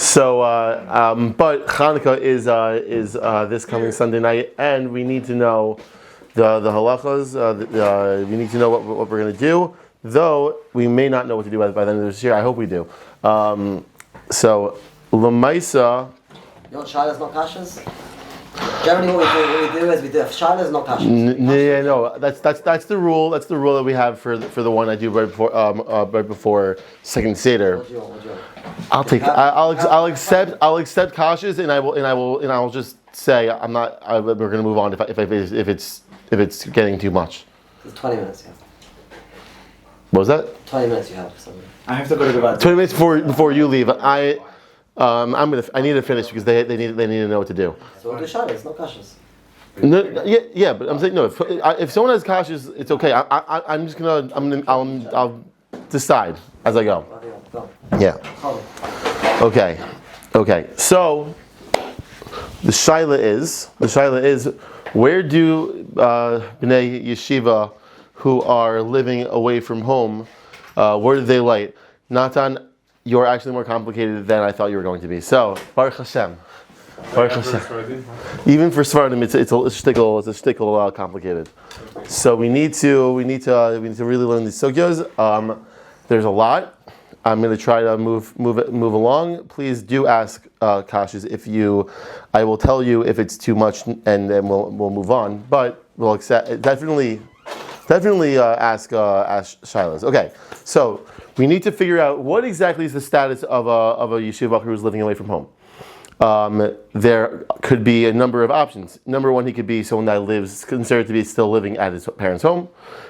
But Chanukah is this coming Sunday night, and we need to know the halachas. We need to know what we're going to do, though we may not know what to do by the end of this year. I hope we do. So Lamaisa. You want shalas, not kashas? Generally, what we do is we do shalas, not kashas. No, that's the rule. That's the rule that we have for the one I do right before second seder. What do you want? I'll take. I'll accept kashas, and I will just say I'm not. We're going to move on if it's getting too much. It's 20 minutes. Yeah. What was that? 20 minutes you have. Something. I have to go to the bathroom. 20 minutes before you leave. I need to finish because they need to know what to do. So we'll do shalas, not kashas. No, yeah, but I'm saying no. If someone has kashas, it's okay. I'll decide as I go. Yeah. Okay. So the shaila is where do bnei yeshiva who are living away from home, where do they light? Natan, you're actually more complicated than I thought you were going to be. So Baruch Hashem. Even for Svardim, it's a shtickle complicated. So we need to really learn these sugyos. There's a lot. I'm going to try to move along. Please do ask kashas I will tell you if it's too much, and then we'll move on. But we'll accept definitely ask shilas. Okay, so we need to figure out what exactly is the status of a yeshiva who is living away from home. There could be a number of options. Number one, he could be someone that considered to be still living at his parents' home.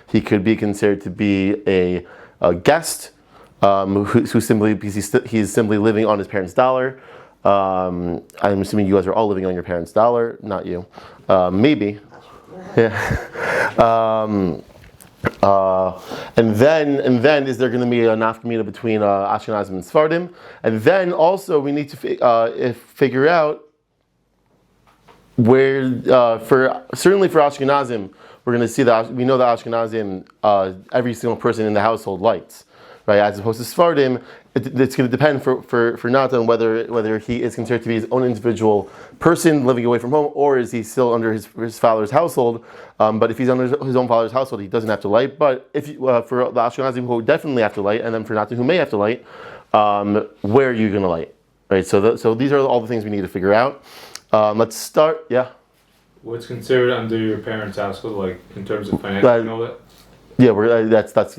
He could be considered to be a guest. He's simply living on his parents' dollar. I'm assuming you guys are all living on your parents' dollar, not you. Maybe. Yeah. And then is there going to be a nafkamina between Ashkenazim and Sfardim? And then also we need to figure out where certainly for Ashkenazim we're going to see that we know that Ashkenazim every single person in the household lights. Right, as opposed to Sfardim, it's going to depend for Natan whether he is considered to be his own individual person living away from home, or is he still under his father's household. But if he's under his own father's household, he doesn't have to light. But if for the Ashkenazim who definitely have to light, and then for Natan who may have to light, where are you going to light? Right. So these are all the things we need to figure out. Let's start. Yeah. What's considered under your parents' household, like in terms of financial and all that? Yeah, that's part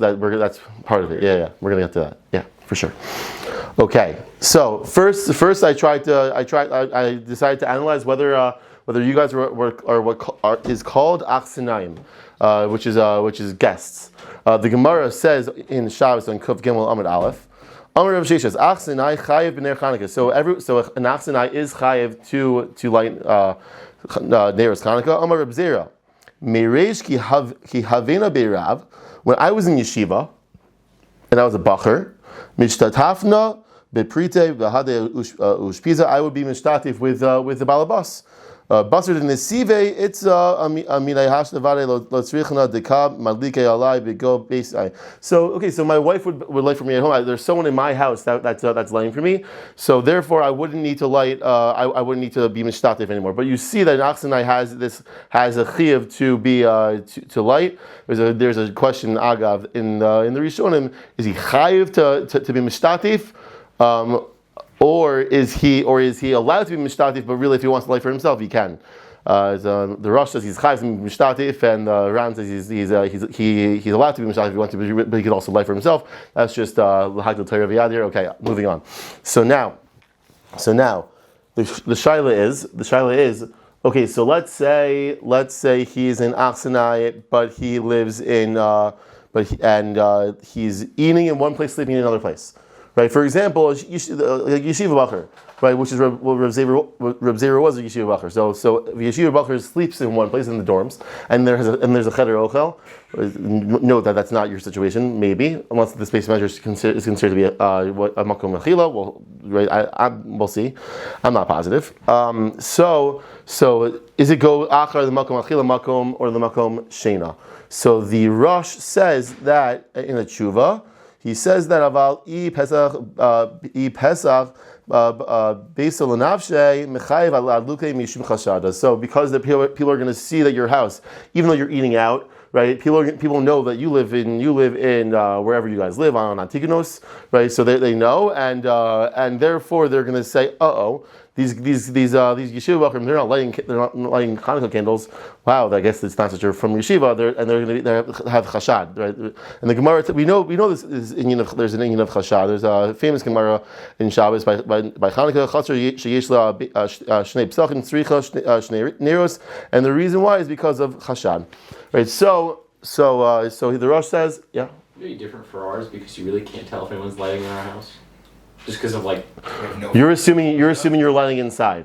of it. Yeah, we're gonna get to that. Yeah, for sure. Okay, so first I decided to analyze whether you guys are what is called achsinayim, which is guests. The Gemara says in Shabbos on Kuf Gimel Amud Aleph, Amar Rav Sheshes achsinay chayev b'ner Chanukah. So an achsinay is chayev to light Neiros Chanukah. Amar Rav Zera. Mereish ki havena beirav. When I was in yeshiva, and I was a bochrim, mishtatafna beprite v'hade ushpiza, I would be mishtatif with the balabas. Basar in the sive, it's aminay hash nevare lo tzrichna dekab madlike alai bego beisai. So my wife would light for me at home. There's someone in my house that's lighting for me. So therefore, I wouldn't need to light. I wouldn't need to be mishtatif anymore. But you see that Achsanai has a chiyuv to be to light. There's a question agav in the Rishonim: is he chayiv to be mishtatif? Or is he allowed to be mishtatif? But really, if he wants to light for himself, he can. The Rosh says he's chayiv to be mishtatif, and Ran says he's allowed to be mishtatif if he wants to, but he can also light for himself. That's just l'hagdil Torah v'yadir. Okay, moving on. So now, the shaila is okay. So let's say he's in Achsanai, but he lives in he's eating in one place, sleeping in another place. Right. For example, yeshiva bacher, right, which is what Rav Zera was a yeshiva bacher. So the yeshiva bacher sleeps in one place in the dorms, and there's a cheder ochel. Note that that's not your situation, maybe, unless the space measure is considered to be a makom mechila. Well, right, we'll see. I'm not positive. So is it go achar the makom mechila makom or the makom shena? So the Rosh says that in a tshuva. He says that aval i pesach So because the people are going to see that your house, even though you're eating out, right? People know that you live in wherever you guys live on Antigonos, right? So they know, and therefore they're going to say, these yeshiva bochrim, they're not lighting Chanukah candles. Wow, I guess it's not that you're from yeshiva. They're going to have chashad, right? And the Gemara, we know this is there's an inyan of chashad. There's a famous Gemara in Shabbos by Chanukah, Chatzar sheyesh la shnei psachim tzricha shnei neros, and the reason why is because of chashad, right? So the Rosh says, yeah. Maybe different for ours because you really can't tell if anyone's lighting in our house. Just because of You're assuming you're lighting inside.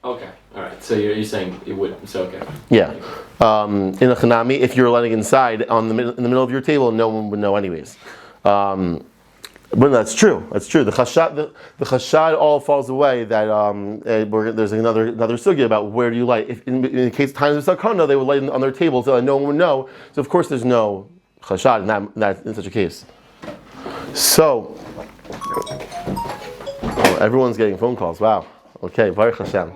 Okay, all right. So you're saying it wouldn't. So okay. Yeah. In a chanami, if you're lighting inside in the middle of your table, no one would know anyways. But that's true. That's true. The chashad all falls away. That there's another sugya about where do you light. If in the case of times of sakana, they would light on their table so that no one would know. So of course there's no chashad in such a case. So. Oh, everyone's getting phone calls. Wow. Okay, Baruch Hashem.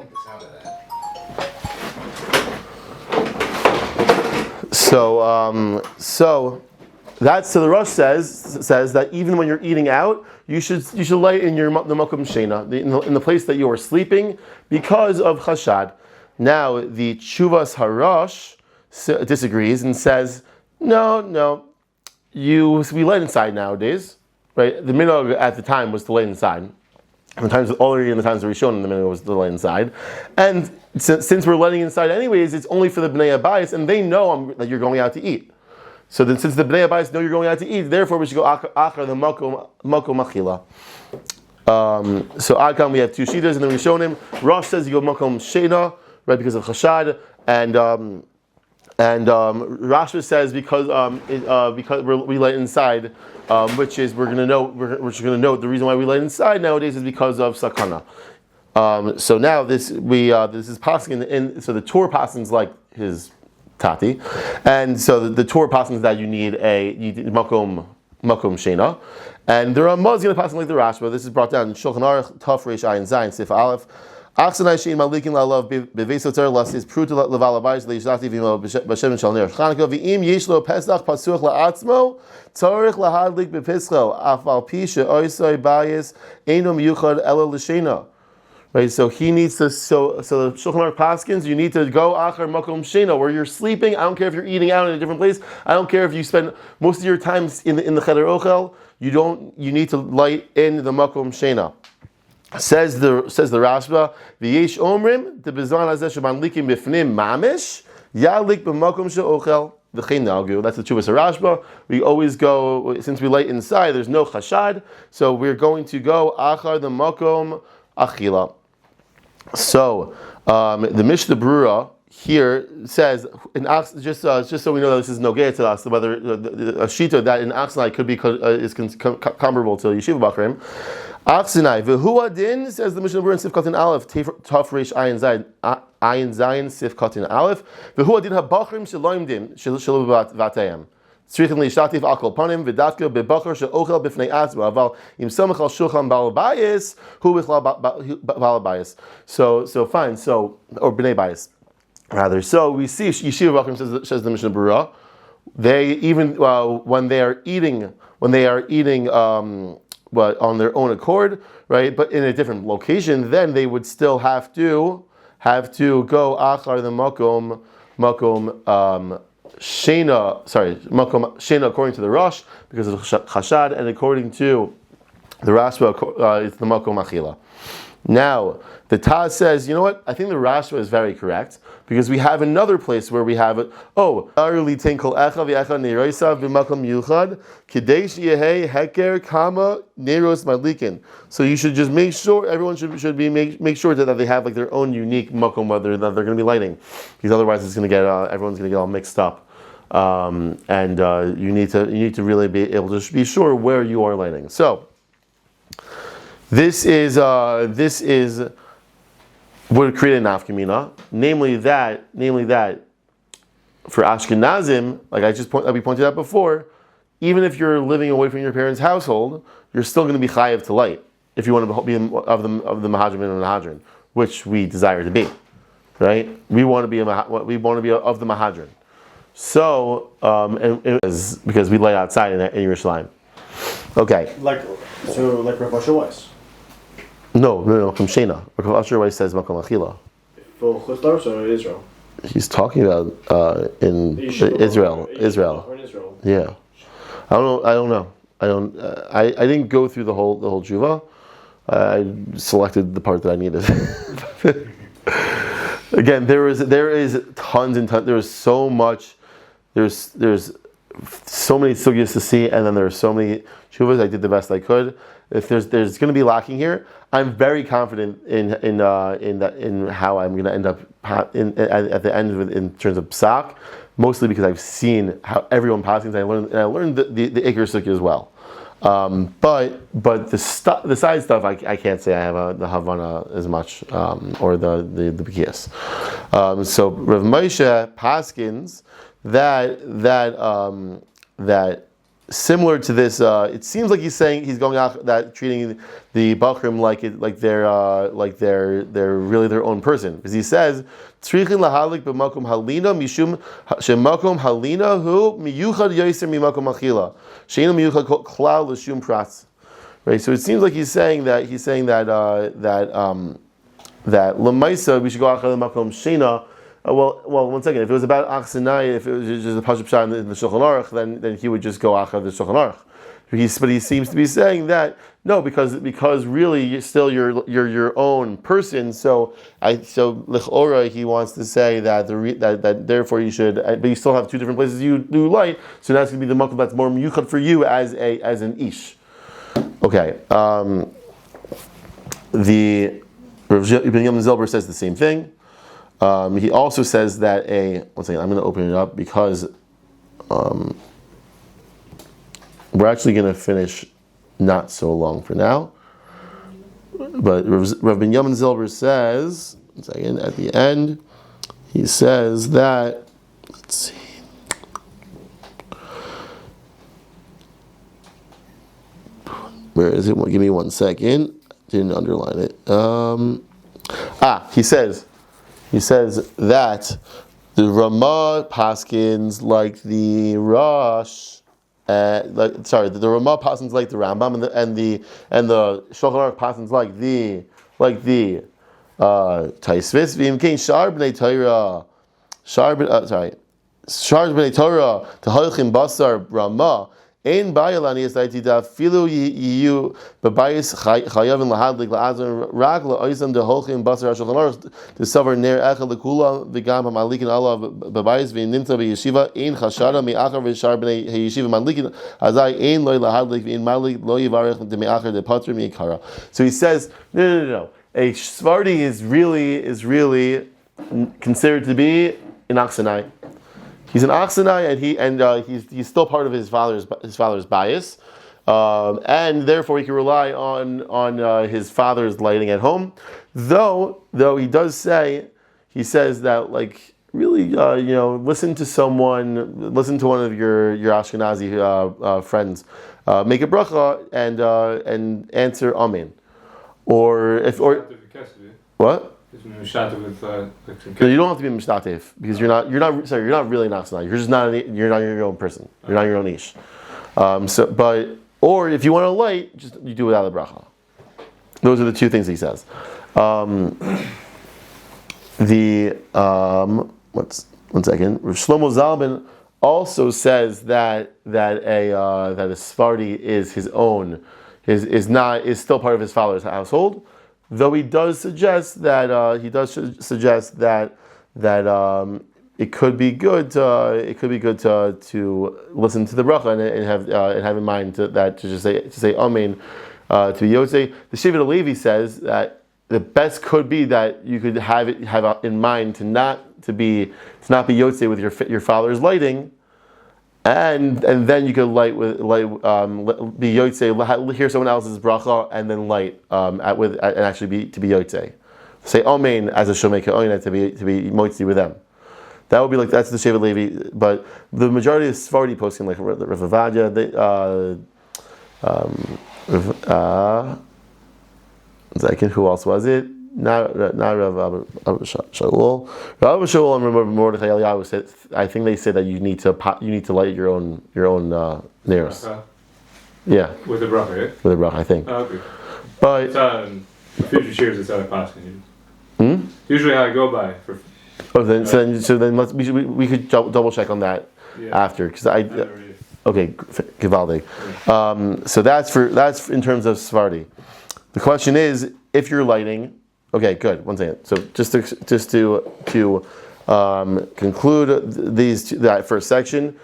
So the Rosh says that even when you're eating out, you should light in the makom shena, in the place that you are sleeping, because of chashad. Now the Tshuvas Harosh disagrees and says, no, we light inside nowadays. Right, the minhag at the time was to lay inside. In the times of Olri and the times of Rishon, the minhag was to lay inside. And since we're letting inside anyways, it's only for the bnei abayis, and they know that you're going out to eat. So then, since the bnei abayis know you're going out to eat, therefore we should go achar the makom machila. So Adkan we have two shitas, and then Rishonim. Rosh says you go makom shena, right, because of chashad, and Rashba says because we light inside, which is we're going to note the reason why we light inside nowadays is because of sakana. So now this is passing in. So the Torah passes like his tati, and so the Torah passes that you need makom shena, and the Ramah is going to pass like the Rashba. This is brought down in Shulchan Aruch Taf Reish Ayin Zayin Sif Aleph. Achsanai shein malikin la'alav bevesoter lasis pruta levalabayis leishlati v'imo b'shem shal ner Chanukah v'im yeshlo pesach pasuch la'atzmo tzarich lahadlik b'pischo afal pi she'oisoi bayis eino miyuchad elo l'shena. Right, so he needs to. So the Shulchan Aruch paskins, you need to go achar makom shena where you're sleeping. I don't care if you're eating out in a different place. I don't care if you spend most of your time in the cheder ochel. You need to light in the makom shena. Says the Rashba, v'yesh omrim the bezon hazeh shemanlikim b'fnim mamish yalik b'makom she'ochel v'chein nagu. That's the Tshuvas Rashba. We always go, since we light inside, there's no chashad, so we're going to go achar the makom achila. So the Mishnah Brura here says, just so we know that this is nogea to us, whether a shita that in Achsanai could be is comparable to yeshiva bochrim. Achsanai v'hu adin, says the Mishnah Brura in Sif Katin Aleph Taf Reish Ayin Zayin Sif Katin Aleph v'hu adin ha-bochrim sheloim din shelo v'atayim tzrichen li'ishtatif akol panim v'datka be'bocher she'ochel b'fnei atzma aval im samach al shulchan ba'al bayis hu b'chlal ba'al bayis. So fine. So or b'nei bayis. Rather, so we see yeshiva bochrim says the Mishnah Brura. They even when they are eating but on their own accord, right? But in a different location, then they would still have to go achar the makom shena according to the Rosh because of chashad, and according to the Rashba, it's the makom achila. Now, the Taz says, you know what? I think the Rashba is very correct because we have another place where we have it. So you should just make sure everyone should make sure that they have like their own unique makom that they're going to be lighting, because otherwise it's going to get everyone's going to get all mixed up, and you need to really be able to be sure where you are lighting. So. This is would create a nafkamina, namely that for Ashkenazim, like we pointed out before, even if you're living away from your parents' household, you're still going to be chayav to light. if you want to be of the Mahadrim and Mahadrin, which we desire to be, right? We want to be of the Mahadrin. So, because we lay outside in Yerushalayim. Okay. Like Rav Asher Weiss. No, from Shena. Rav Asher Weiss says Makom Achila. For Chutzlaretz or Israel? He's talking about in Israel. Or in Israel. Yeah. I don't know. I didn't go through the whole tshuva. I selected the part that I needed. Again, there is tons and tons. There's so much. There's so many sugyas to see, and then there are so many tshuvas. I did the best I could. If there's going to be lacking here, I'm very confident in how I'm going to end up at the end in terms of psak. Mostly because I've seen how everyone passing. I learned the Iker Sukkah as well. But the side stuff I can't say I have the Havana as much or the Bekias. So Rav Moshe Paskins that similar to this, it seems like he's saying he's going out that treating the bochrim like they're really their own person, because he says tzrichin lahalik b'makom halina mishum shemakom halina hu miyuchad yoser mimakom achila sheinu miyuchad klal l'shum pratz. Right. So it seems like he's saying that lemaisa we should go achar l'makom shena. Well, 1 second. If it was about Achsanai, if it was just a Pashup Shah in the Shulchan Aruch, then he would just go Achar the Shulchan Aruch. But he seems to be saying that no, because really you're still you're your own person. So L'chora he wants to say that that therefore you should, but you still have two different places you do light. So that's going to be the makom that's more miyuchad for you as an ish. Okay. The Rav Ibn Yom Zilber says the same thing. He also says that 1 second, I'm going to open it up because we're actually going to finish not so long for now. But Rav Ben Yamin Zilber says, 1 second, at the end, he says that, let's see. Where is it? Well, give me 1 second. Didn't underline it. He says that the Ramah Paskins like the Rosh, the Ramah Paskins like the Rambam, and the Shulchan Aruch Paskins like the Taisvis v'imkein Shar b'nei Torah, Shar b'nei Torah t'halchim basar Ramah. Ein bayalani es daiti da filu yiyu bebayis chayavin lahadlik laazon rag laoisam de holchim basar hashulchan aruch to savar ner echad lekula v'gam hamalikin Allah bebayis v'ninta b'yeshiva ein chashara mi'achar v'shar b'nei yeshiva malikin azai ein loy lahadlik v'in malik lo yivarech de mi'achar de patr mi'ikara. So he says no. A Sephardi is really considered to be an Aksanai. He's an Aksanai, and he's still part of his father's bias, and therefore he can rely on his father's lighting at home. Though he does say, he says that really listen to one of your Ashkenazi friends, make a bracha and answer Amen, or what? No, you don't have to be mishtatev because you're not really an Aksanai. You're just not your own person. You're not your own ish. Or if you want to light, you do it without the bracha. Those are the two things he says. One second. Rav Shlomo Zalman also says that a Sephardi is his own, is still part of his father's household. Though he does suggest that it could be good to listen to the bracha and have in mind to just say amen to be yotzei. The Shevet Levi says that the best could be that you could have in mind to not be yotzei with your father's lighting. And then you could be yotzei, hear someone else's bracha, and then light and actually to be yotzei. Say amen as a shomei ka'oina to be motzi with them. That would be that's the Shevet Levi. But the majority of Sephardi posting like Rav Avadia, Second, who else was it? Not Rav Shaul. Rav Shaul and Rav Mordechai Eliyahu said. I think they said that you need to light your own neiros. Yeah. With a bracha, yeah? With a bracha, I think. Oh, okay. But It's future shares. It's how I pass. Usually how I go by. so then we could double check on that after because okay, Givaldi. So that's in terms of Sephardi. The question is if you're lighting. Okay, good. One second. So just to conclude that first section,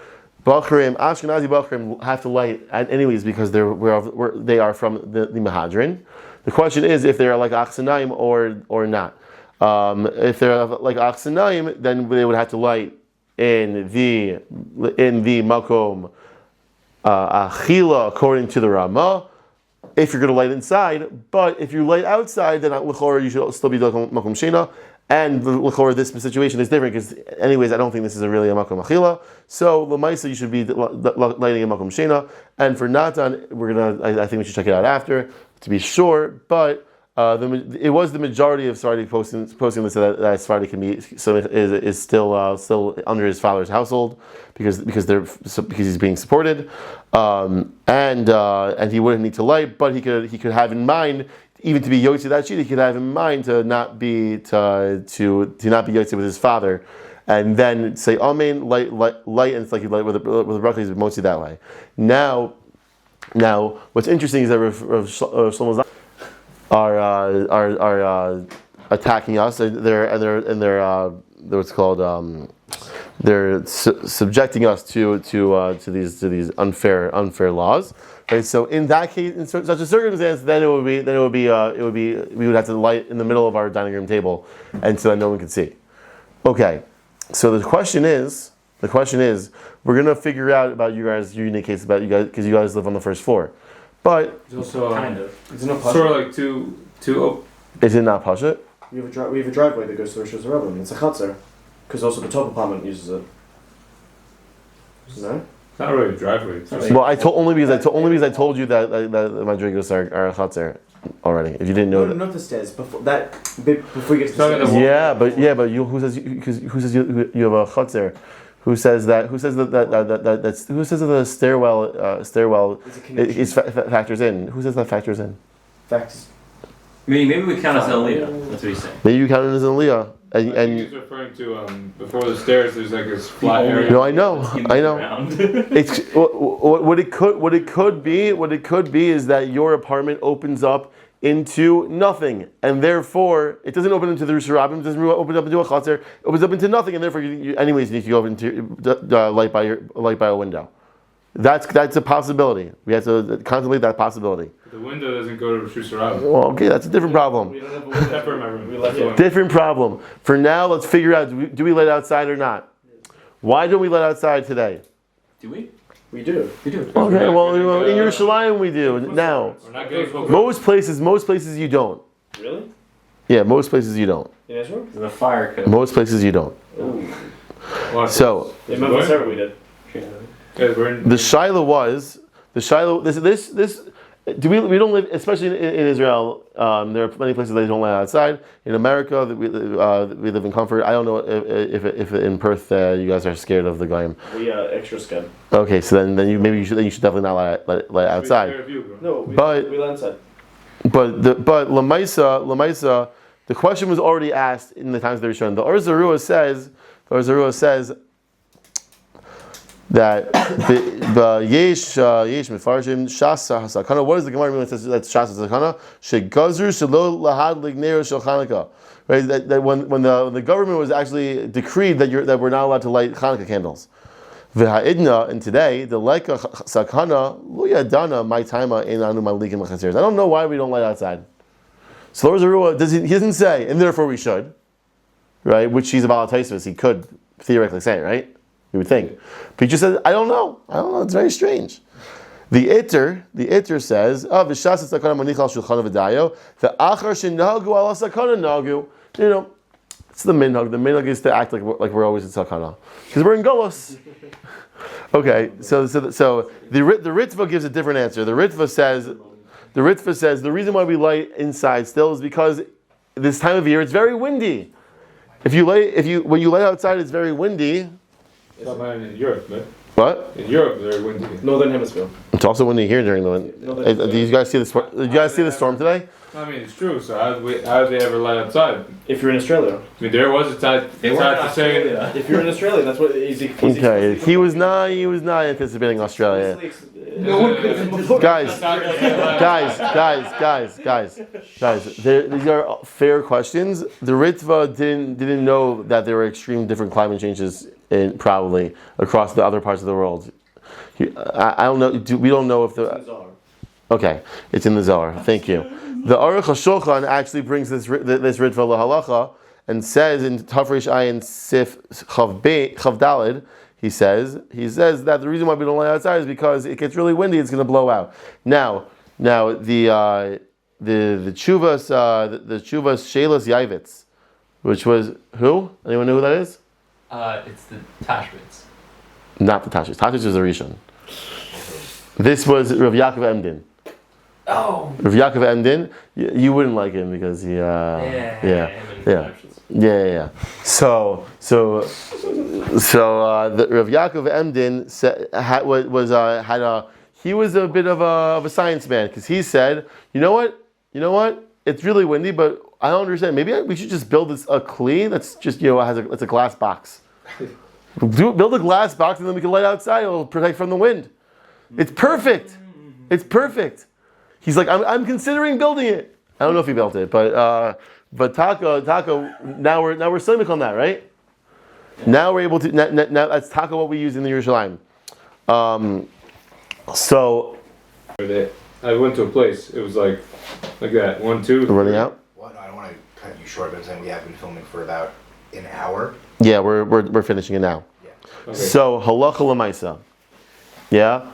bochrim, Ashkenazi bochrim have to light anyways because they are from the Mahadrin. The question is if they're like Achsanaim or not. If they're like Achsanaim, then they would have to light in the Makom Achila according to the Ramah. If you're going to light inside, but if you light outside, then l'chora you should still be doing makom shena. And l'chora this situation is different because, anyways, I don't think this is really a makom achila. So l'maisa you should be lighting a makom shena. And for Natan, I think we should check it out after to be sure. But it was the majority of Sephardi posting this that Sephardi can be is still under his father's household because he's being supported, and he wouldn't need to light, but he could have in mind even to be yotze that sheet. He could have in mind to not be yotze with his father, and then say amen, light, and it's like you light with the brachas mostly that way. Now, what's interesting is that Rav Shlomo are attacking us. They're subjecting us to these unfair laws. Right? So in that case, in such a circumstance, then we would have to light in the middle of our dining room table, and so that no one could see. Okay, so the question is, we're gonna figure out about you guys' unique case about you guys because you guys live on the first floor. But it's also kind of. It's not sort of like two. Is it not pasha? We have a driveway that goes to Rosh Hashanah. It's a chatzar, because also the top apartment uses it. No. It's not really a driveway. Well, I told because I told you that madrigos are a chatzar already. If you didn't know that. Not the stairs. Before you get to the stairs. But who says you have a chatzar? Who says that the stairwell factors in? Who says that factors in? Facts. Maybe we count as Aliyah. That's what he's saying. Maybe you count it as an Aliyah. And he's referring to before the stairs. There's like this flat area. No, I know. It's what it could be is that your apartment opens up into nothing, and therefore it doesn't open into the Rosh Hashanah, it doesn't open up into a chatzar, it opens up into nothing, and therefore anyways you need to go into light by a window. That's a possibility. We have to contemplate that possibility. The window doesn't go to Rosh Hashanah. Well, okay, that's a different problem. We don't have a window in my room. We left it. Different problem. For now, let's figure out: do we light outside or not? Why don't we light outside today? Do we? We do. Okay, well, in Yerushalayim we do now. Most places you don't. Really? Yeah, most places you don't. In Israel? The fire code. Most places you don't. So In Memphis, we did. the Shiloh was this. We don't live, especially in Israel. There are many places that don't light outside. In America, we live in comfort. I don't know if in Perth you guys are scared of the goyim. We are extra scared. Okay, so then you should definitely not light outside. No, we light inside. But Lamaisa, the question was already asked in the times they were shown. The Or Zarua says that the yesh mefarshim shasa hasakana. What does the Gemara mean when it says that shasa hasakana? Shegazru shelo lahad lignero shel Chanukah. Right, that when the government was actually decreed that we're not allowed to light Chanukah candles. V'ha'idna, and today the leka sakana lo yadana my taima ein anu malikim l'chaseres. I don't know why we don't light outside. So Lord Zarua he doesn't say, and therefore we should, right? Which he's about Taisvus, he could theoretically say, right? You would think, but he just says, I don't know. It's very strange. The Itter says, "V'shas sakana manichal shulchan v'dayo the achar shenagu ala sakana nagu." You know, it's the minhag. The minhag is to act like we're always in sakana because we're in Golos. Okay, so the Ritva gives a different answer. The Ritva The Ritva says the reason why we light inside still is because this time of year it's very windy. When you light outside, it's very windy. It's not in Europe, man. What? In Europe, they're windy. Northern Hemisphere. It's also windy here during the wind. Do you guys see the storm? Did you guys see the storm today? I mean, it's true. So how did they ever light outside? If you're in Australia. I mean, there was a time. If you're in Australia, that's what easy. Okay, he was not anticipating Australia. Guys. These are fair questions. The Ritva didn't know that there were extreme different climate changes probably across the other parts of the world. I don't know. We don't know if the. Okay, it's in the Zohar. Thank you. The Aruch HaShulchan actually brings this Ritva lahalacha and says in Tafresh Ayin Sif Chav Daled, he says that the reason why we don't light outside is because it gets really windy. It's going to blow out. Now the Chuvas Shelas Yavitz, which was who? Anyone know who that is? It's the Tashbitz. Not the Tashbitz. Tashbitz is a Rishon. This was Rav Yaakov Emden. Oh. Rav Yaakov Emden, you wouldn't like him because he. Yeah. So the Rav Yaakov Emden he was a bit of a science man because he said, you know what, it's really windy, but I don't understand. Maybe we should just build a kli that's just it's a glass box. Build a glass box and then we can light outside. It'll protect from the wind. It's perfect. He's like, I'm considering building it. I don't know if he built it, but Taka. Now we're slimik on that, right? Yeah. Now we're able to. Now that's Taka what we use in the Yerushalayim. So I went to a place. It was like that. 1, 2. Running out. Well, no, I don't want to cut you short, but I'm saying we have been filming for about an hour. Yeah, we're finishing it now. Yeah. Okay. So halacha l'maisa. Yeah,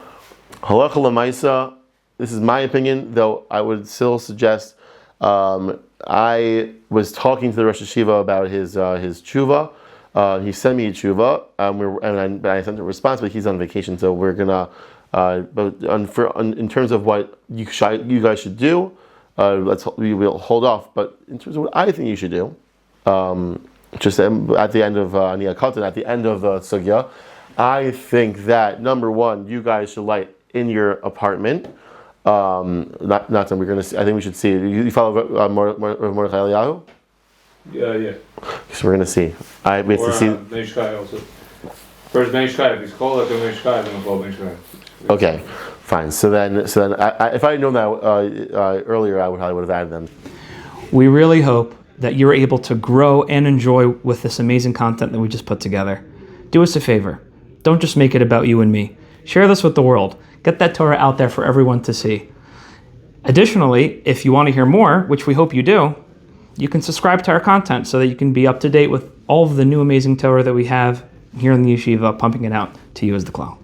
halacha l'maisa. This is my opinion, though. I would still suggest. I was talking to the Rosh Yeshiva about his tshuva. He sent me a tshuva, and I sent a response, but he's on vacation, so we're gonna. In terms of what you guys should do, we will hold off. But in terms of what I think you should do, just at the end of Aniyah Katan, at the end of the sugya, I think that number one, you guys should light in your apartment. Not something we're gonna see. I think we should see. You follow Mordechai Eliyahu? Yeah. So we're gonna see. We have to see. Meishkai also. First Meishkai. If he's called like a Meishkai, then we'll call Meishkai. Okay, fine. So then, if I had known that earlier, I would have added them. We really hope that you're able to grow and enjoy with this amazing content that we just put together. Do us a favor. Don't just make it about you and me. Share this with the world. Get that Torah out there for everyone to see. Additionally, if you want to hear more, which we hope you do, you can subscribe to our content so that you can be up to date with all of the new amazing Torah that we have here in the yeshiva, pumping it out to you as the klal.